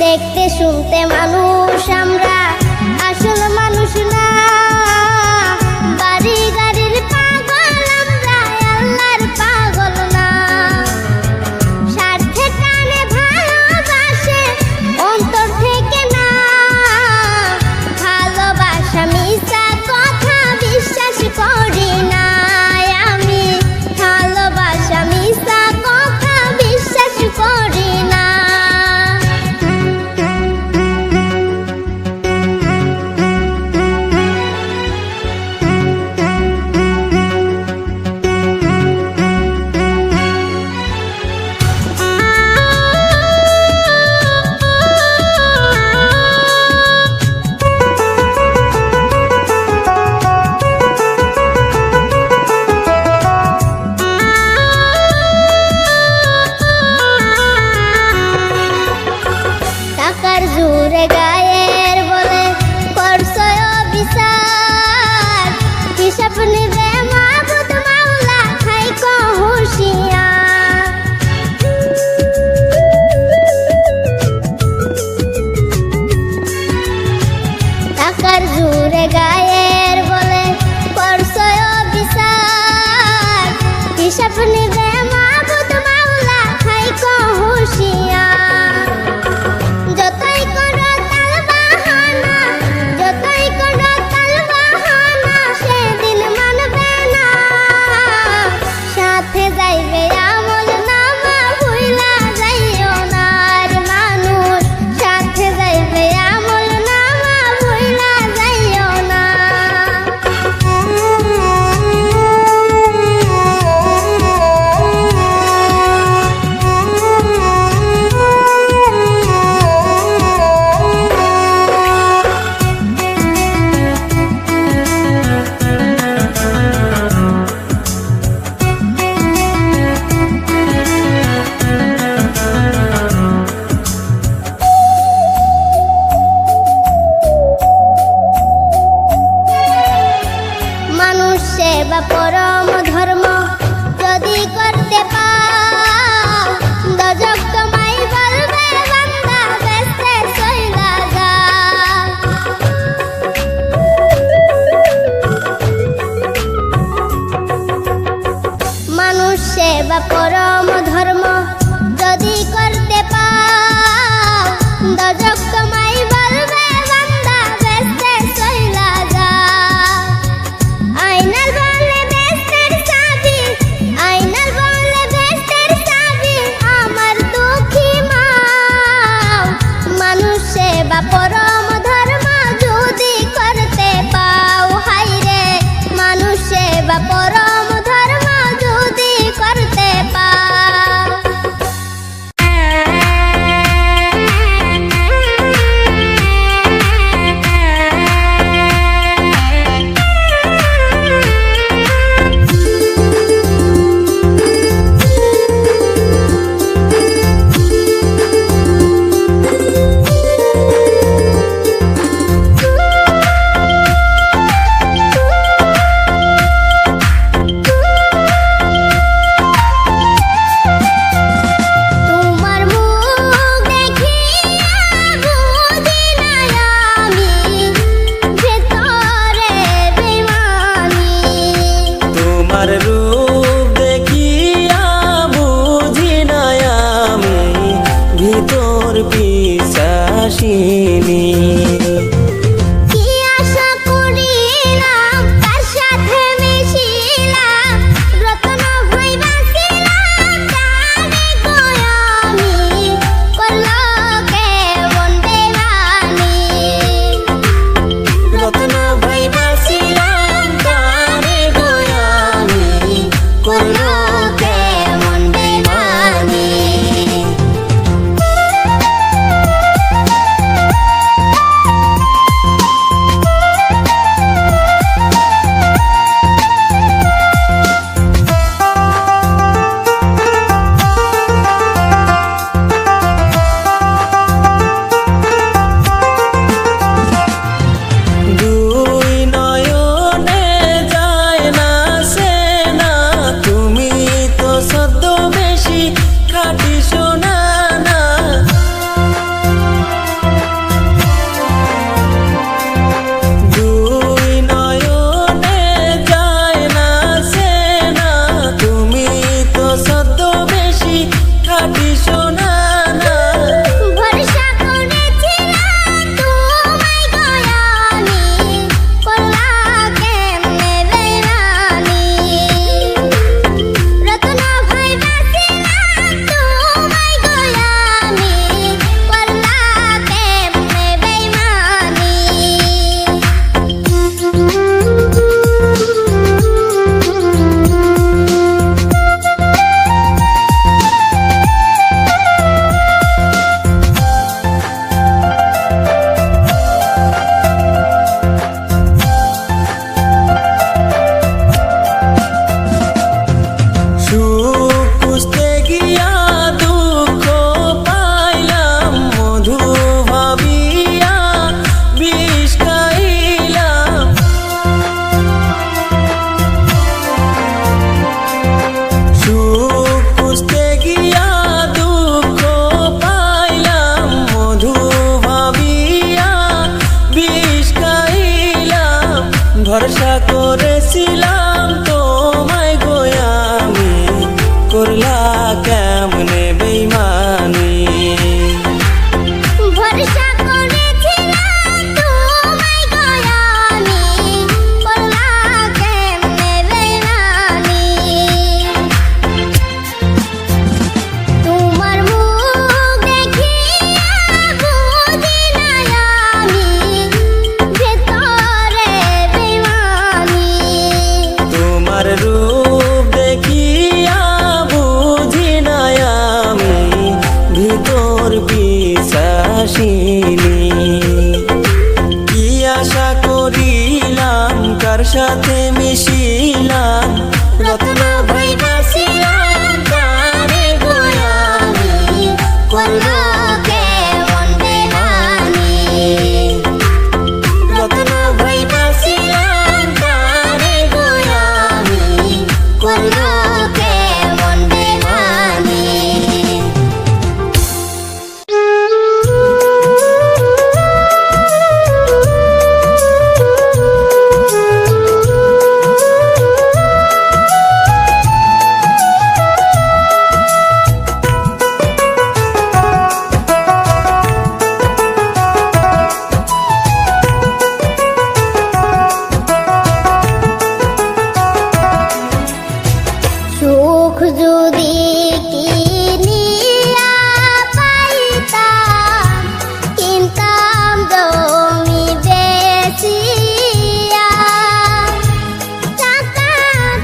দেখতে শুনতে মানুষ আমরা, আসল মানুষ না। বাড়ি গাড়ির পাগল আমরা, আল্লাহর পাগল না। স্বার্থে টানে ভালোবাসে অন্তর থেকে না। ভালোবাসা মিছা কথা বিশ্বাস করি না আমি। ভালোবাসা মিছা কথা বিশ্বাস করি না। টাকার জোরে গায়ের বলে করছো অবিচার। হিসাব নিবে মাবুদ মাওলা, থাইকো হুঁশিয়ার। টাকার জোরে গায়ের বলে করছো অবিচার। হিসাব নিবে মাবুদ মাওলা, থাইকো হুঁশিয়ার। যতই করো তালবাহানা, যতই করো তালবাহানা, সেদিন মানবে না। সাথে যাইবে আমল নামা, ভুইলা যাইও না আর মানুষ। সাথে যাইবে আমল নামা, ভুইলা যাইও না। মানুষ সেবা পরম ধর্ম যদি করতে পাও, দজক তোমায় বলবে বান্দা, বেস্তে চইলা যাও। মানুষ সেবা পরম ধর্ম যদি করতে পাও, দজক তোমায় বলবে বান্দা, বেস্তে চইলা যাও। আইনাল বলে বেস্তের চাবি, আইনাল বলে বেস্তের চাবি, আমার দুঃখী মাও। মানুষ সেবা পরম ধর্ম যদি করতে পাও, হাইরে মানুষ সেবা পরম ধর্ম যদি করতে পাও। তোমার মুখ দেখিয়া বুঝি না আমি, ভেতরে বেইমানি। তোমার রূপ দেখিয়া বুঝি না আমি, ভিতর পিশাচিনী। কি আশা করিলাম, কার সাথে মিশিলাম, রতন ভাইবাছিলাম, জানি গো আমি, করলো কেমন বেইমানি। রত্ন ভাইবাছিলাম, কারে গো আমি, করলো কেমন বেইমানি। ভরসা করেছিলাম তোমায় গো আমি, করলা কেমনে বেইমানি। ভরসা করেছিলাম তোমায় গো আমি, করলা কেমনে বেইমানি। তোমার মুখ দেখিয়া বুঝি নাই আমি, ভেতরে বেইমানি। তোমার রূপ দেখিয়া বুঝি নাই আমি, ভিতর বিশ্বাসিনী। কি আশা করিলাম, কার সাথে মিশিলাম, রত্ন ভাইবাছিলাম তারে গো আমি, করলো কেমন বেইমানি। রত্ন ভাইবাছিলাম তারে গো আমি, করলো কেমন বেইমানি। সুখ যদি কিনিয়া পাইতাম, কিনতাম জমি বেচিয়া। টাকা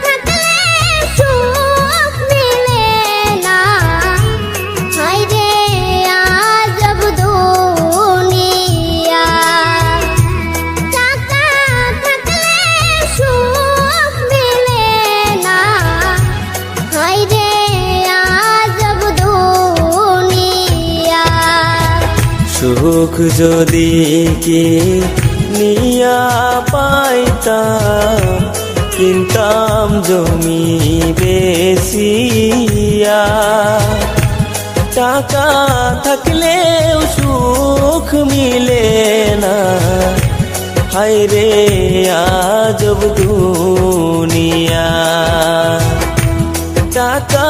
থাকলে সুখ মিলে না, হায়রে আজব দুনিয়া। টাকা থাকলে সুখ মিলে না, হায়রে আজব দুনিয়া। সুখ যদি কি নিয়া পাইতাম, কিনতাম জমি বেচিয়া। টাকা থাকলেও সুখ মিলে না, হায়রে আজব দুনিয়া। টাকা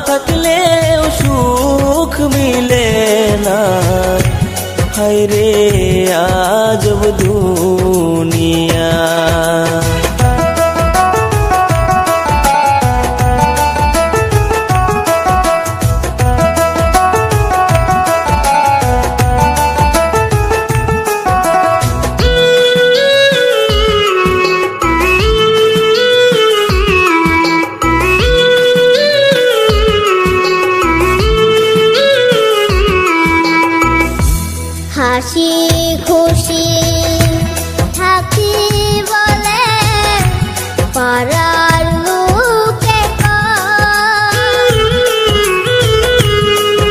থাকলেও সুখ মিলে না, হায়রে আজব দুনিয়া। হাসি খুশি থাকি বলে পাড়ার লোকে কয়,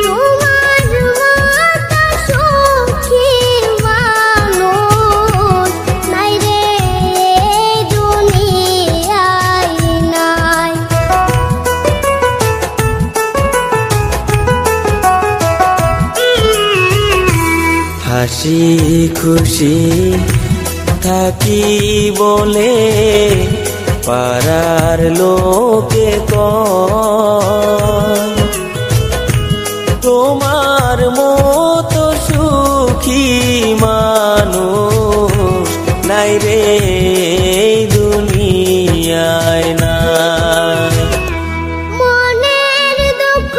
তোমার মতো সুখী মানুষ নাই রে এই দুনিয়ায় নাই। হাসি খুশি থাকি বলে পাড়ার লোকে কয়, তোমার মতো সুখী মানুষ নাই রে এই দুনিয়ায় নাই। মনের দুঃখ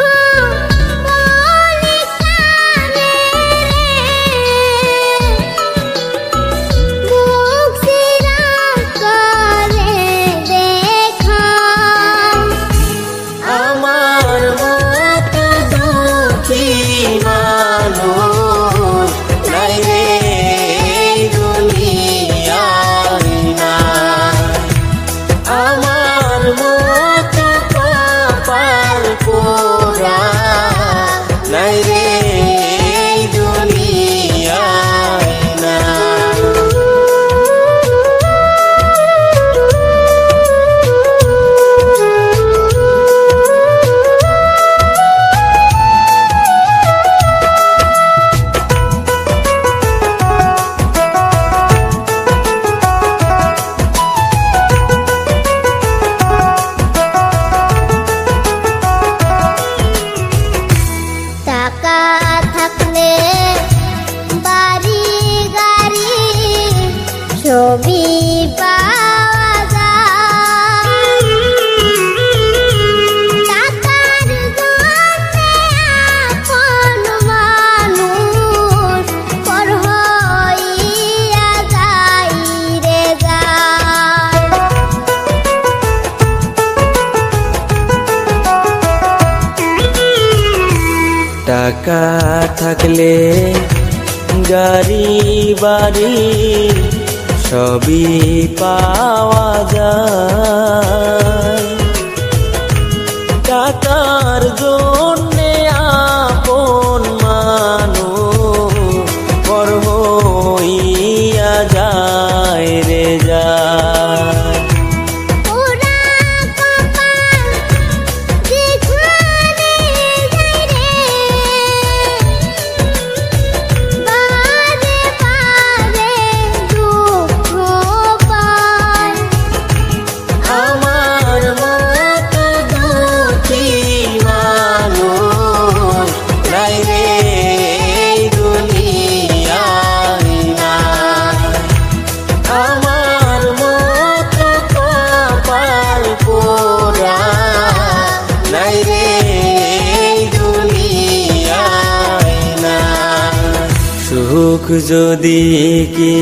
বলি কানে রে, মুখ চিরা করে দেখা। আমার মতো দুঃখী মানুষ নাই রে ছবি পাওয়া যায়। টাকার জন্যে আপন মানুষ পর হইয়া যায় রে যায়। টাকা থাকলে গাড়ি বাড়ি সবই পাওয়া যায়। টাকার জন্যে আপন মানুষ পর হইয়া যায় রে যায়। ওরা কপাল যেখানে যায় রে, বারে বারে দুঃখ পায়। আমার মতো দুঃখী মানুষ নাই রে এই দুনিয়ায় নাই। আমার মতো কপাল পোড়া নাই রে এই দুনিয়ায় নাই। সুখ যদি কি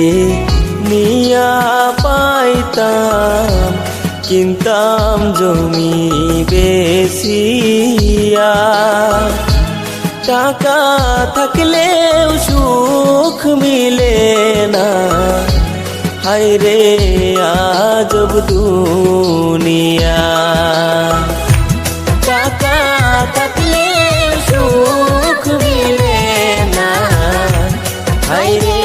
নিয়া পাইতাম, কিনতাম জমি বেচিয়া। টাকা থাকলেও সুখ মিলে না, হায় রে আজব দুনিয়া। টাকা থাকলে সুখ মিলে না, হায় রে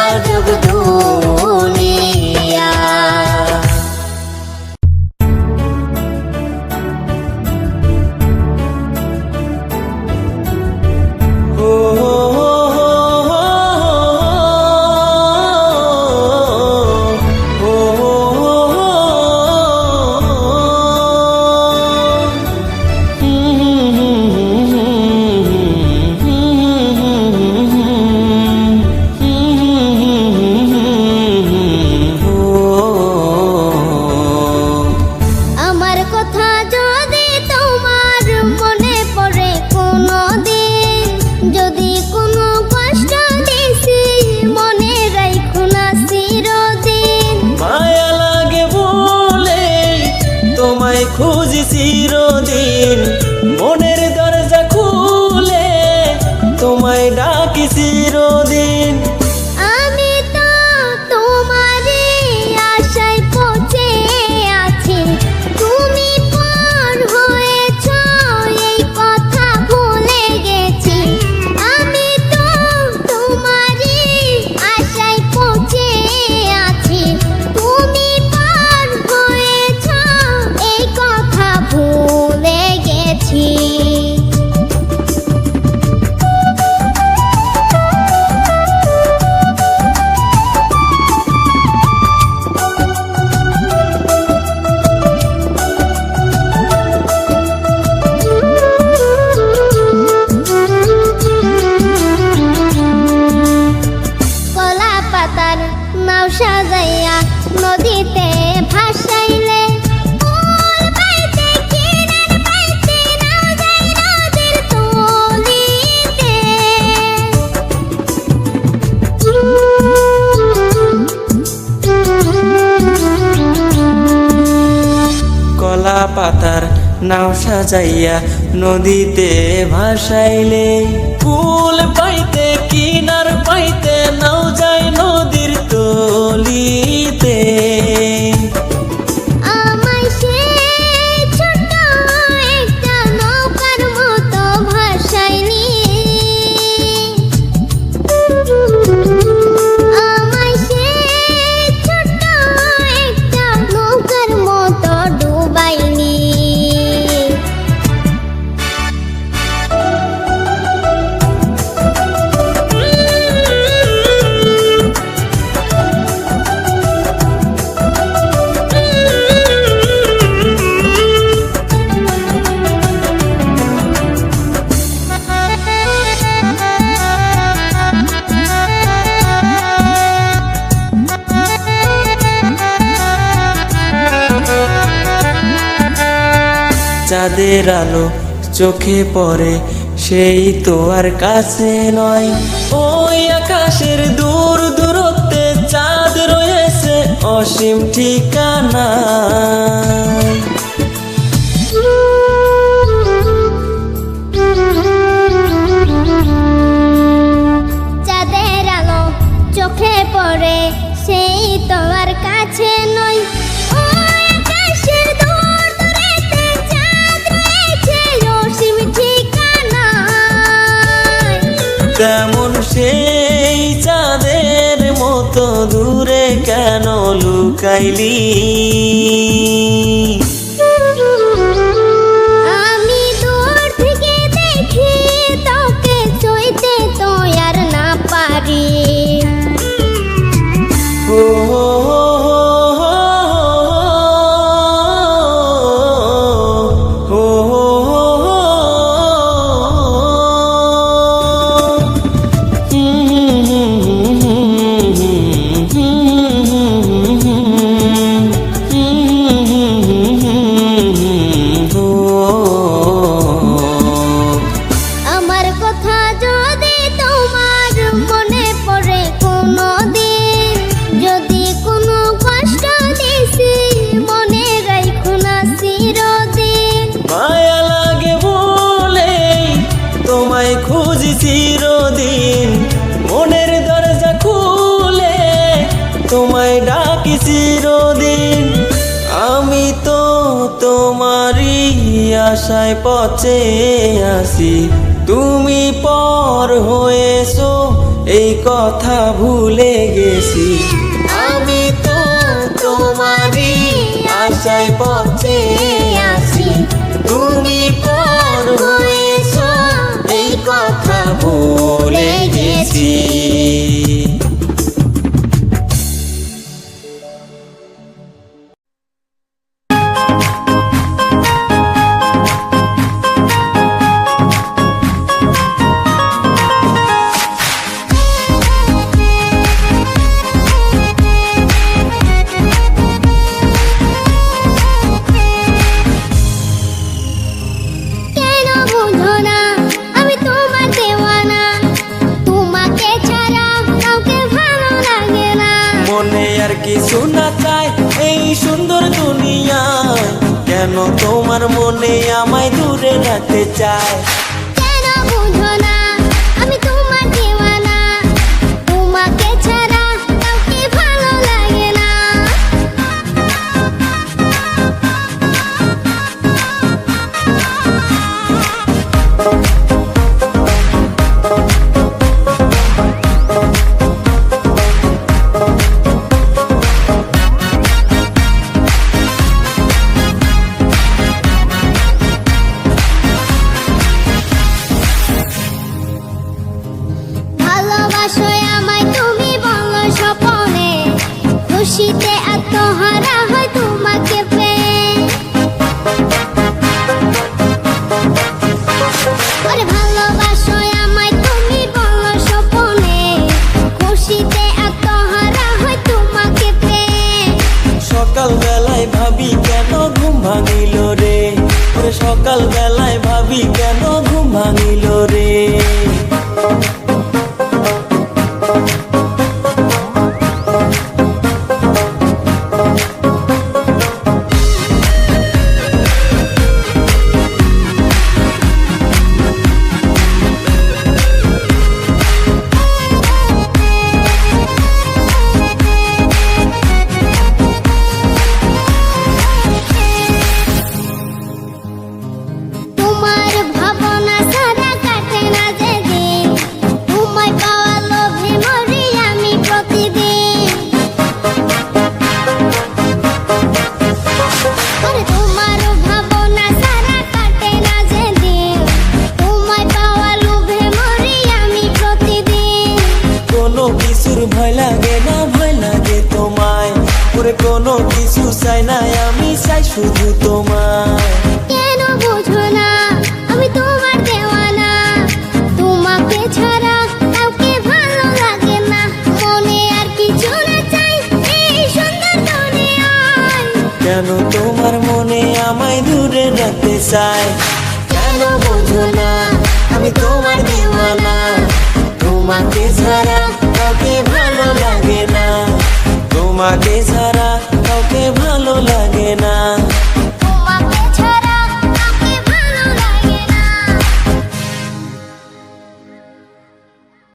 আজব দুনিয়া। ও আমার কথা যদি তোমার মনে পড়ে কোনো দিন, যদি কোনো কষ্ট দিছি মনে রাখো না চিরদিন। মায়া লাগে বলে তোমায় খুঁজি চিরদিন, মনের দরজা খুলে তোমায় ডাকি চিরদিন। আমি তো তোমারই আশায় পৌঁছে আছি, তুমি পর হয়েছ এই কথা ভুলে গেছি। আমি তো তোমারই আশায় পৌঁছে আছি, তুমি পর হয়েছ এই কথা ভুলে গেছি। কলা পাতার নাও সাজাইয়া নদীতে ভাসাইলে, ফুল পাইতে কিনার পাইতে নাও যাই নদীর তলিতে। কলা পাতার নাও সাজাইয়া নদীতে ভাসাইলে, ফুল পাইতে কিনার পাইতে নাও যায় নদীর তলিতে। আমায় সেই ছোট একটা নৌকার মতো ভাসাইলি, আমায় সেই ছোট একটা নৌকার মতো ডুবাইলি। চাঁদের আলো চোখে পড়ে সেই তো আর কাছে নয়। ওই আকাশের দূর দূরত্বে চাঁদ রয়েছে অসীম ঠিকানায়। চাঁদের আলো চোখে পড়ে সেই তো আর কাছে নয়। ওই আকাশের দূর দূরেতে চাঁদ রয়েছে অসীম ঠিকানায়। তেমন সেই চাঁদের মতো দূরে কেন লুকাইলি? আমি দূর থেকে দেখি তোকে ছুঁইতে তো আর না পারি। ও আমার কথা যদি তোমার মনে পড়ে কোনো দিন, যদি কোনো কষ্ট দিছি মনে রাখো না চিরদিন। মায়া লাগে বলে তোমায় খুঁজি চিরদিন, মনের দরজা খুলে তোমায় ডাকি চিরদিন। আমি তো তোমারই আশায় পচে আসি, তুমি পর হয়েছো এই কথা ভুলে গেছি। আমি তো তোমারই আশায় পচে আসি, তুমি পর হয়েছো এই কথা ভুলে গেছি। কেন বুঝো না আমি তোমার দেওয়ানা, তোমাকে ছাড়া কাউকে ভালো লাগে না। মনে আর কিছু না চাই এই সুন্দর দুনিয়ায়, কেন তোমার মনে আমায় দূরে রাখতে চায়? কেন বুঝো না আমি তোমার দেওয়ানা, তোমাকে ছাড়া কাউকে ভালো লাগে না। ভালোবাসো আমায় তুমি বলো স্বপনে, খুশিতে আত্মহারা হয় তোমাকে পেয়ে। ওরে ভালোবাসো আমায় তুমি বলো স্বপনে, খুশিতে আত্মহারা হয় তোমাকে পেয়ে। সকাল বেলায় ভাবি কেন ঘুম ভাঙিল রে, ওরে সকাল বেলায় ভাবি কেন ঘুম ভাঙিল রে। তোমার ভাবনা সারা কাটে না যেদিন, তোমায় পাওয়া লোভে মরি আমি প্রতিদিন। ওরে তোমার ভাবনা সারা কাটে না যেদিন, তোমায় পাওয়া লোভে মরি আমি প্রতিদিন। কোনো কিছুর ভয় লাগে না, ভয় লাগে তোমায়, ওরে কোনো কিছু চাই না আমি চাই শুধু তোমায়। কেন বুঝো না আমি তোমার দেওয়ানা, তোমাকে ছাড়া কাউকে ভালো লাগে না। মনে আর কিছু না চাই এই সুন্দর দুনিয়ায়, কেন তোমার মনে আমায় দূরে রাখতে যেতে চাই। কেন বোঝো না আমি তোমার দিওয়ানা, তোমাকে ছাড়া কাউকে ভালো লাগে না, তোমাকে ছাড়া